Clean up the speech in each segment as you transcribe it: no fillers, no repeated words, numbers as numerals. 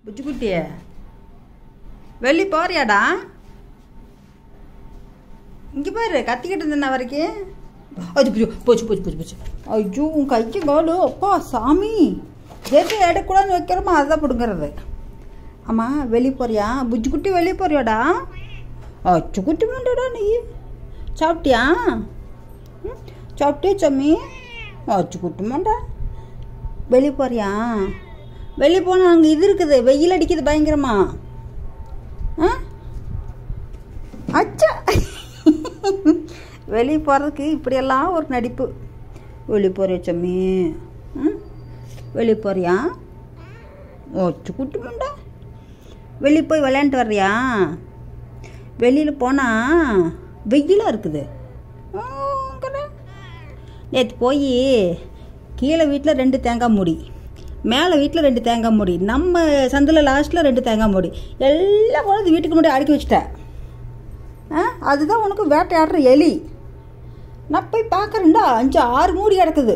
புச்சுக்குட்டிய வெளியே போறியாடா? இங்கே பாரு, கத்திக்கிட்டு இருந்தேன் வரைக்கும். அது போச்சு போச்சு போச்சு போச்சு. ஐயோ, உன் கைக்கு காலு அப்பா சாமி, எது எடுக்கூடாதுன்னு வைக்கிறோமா அதுதான் பிடுங்கிறது. ஆமாம், வெளியே போறியா புச்சுக்குட்டி? வெளியே போறியாடா? அச்சுக்குட்டி மாட்டேடா நீ. சாப்பிட்டியா? சாப்பிட்டியா சாமி? அச்சுக்குட்டி மாட்டா. வெளியே போறியா? வெளியே போனால் அங்கே இது இருக்குது, வெயில் அடிக்குது பயங்கரமா. அச்சா, வெளியே போகிறதுக்கு இப்படியெல்லாம் ஒரு நடிப்பு. வெளியே போறியா சாமி? வெளியே போறியா? ஓச்சு குட்டி முண்டா. வெளியே போய் விளையாண்டுட்டு வர்றியா? வெளியில் போனால் வெயிலாக இருக்குது. நேற்று போய் கீழே வீட்டில் 2 தேங்காய் மூடி, மேலே வீட்டில் 2 தேங்காய் மூடி, நம்ம சந்தில் லாஸ்ட்டில் 2 தேங்காய் மூடி, எல்லாம் கொண்டு வீட்டுக்கு முன்னாடி அடுக்கி வச்சிட்டேன். அதுதான் உனக்கு வேட்டையாடுற எலி. நான் போய் பார்க்குறேன்டா, 5-6 மூடி கிடக்குது.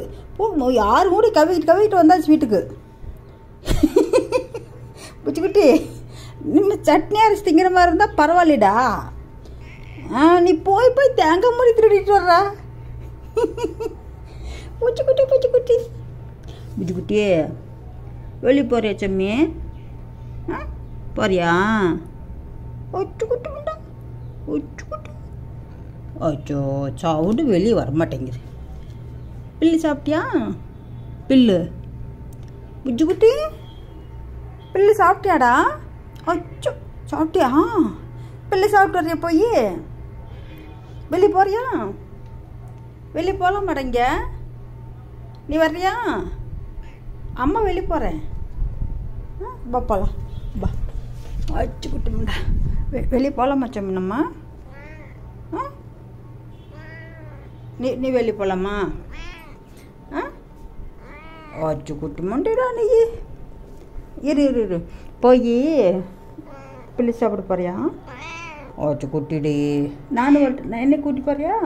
6 மூடி கவிட்டு வந்தாச்சு வீட்டுக்கு. புச்சுக்குட்டி, நம்ம சட்னி அரைச்சி திங்கிற மாதிரி இருந்தால் பரவாயில்லடா. நீ போய் தேங்காய் மூடி திருடிட்டு வர்றா. பூச்சிக்குட்டி பூச்சிக்குட்டி புச்சுக்குட்டி, வெளியே போறியா சம்மி? போறியா? ஒச்சுக்குட்டி முண்டா, ஒச்சுக்குட்டி. அச்சோ, சவுண்டு வெளியே வரமாட்டேங்குது. பில்லு சாப்பிட்டியா? பில்லு புச்சுக்குட்டி, பில்லு சாப்பிட்டியாடா? அச்சோ, சாப்பிட்டியா? பில்லு சாப்பிட்டு வர்றியா? போய் வெளியே போறியா? வெளியே போகலாம் மாட்டேங்க. நீ வர்றியா? அம்மா வெளியே போகிறேன். பா போகலாம், பா. அச்சு குட்டி முண்டா, வெளியே போகலாமா சாமி நம்ம? நீ வெளியே போகலாமா? அச்சு குட்டி முண்டா நீ. இரு போய் பிள்ளை சாப்பிட போறியா? அச்சு குட்டிடி, நானும் என்ன கூட்டி போறியா?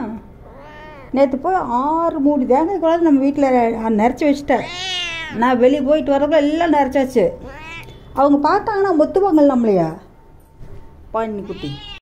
நேற்று போய் 6 மூடி தேங்காய் கூட நம்ம வீட்டில் நிறச்சி வச்சுட்டேன். நான் வெளியே போயிட்டு வரப்போ எல்லாம் நிறச்சாச்சு. அவங்க பார்த்தாங்கன்னா ஒத்துவாங்க நம்மளையா? பாணி குட்டி.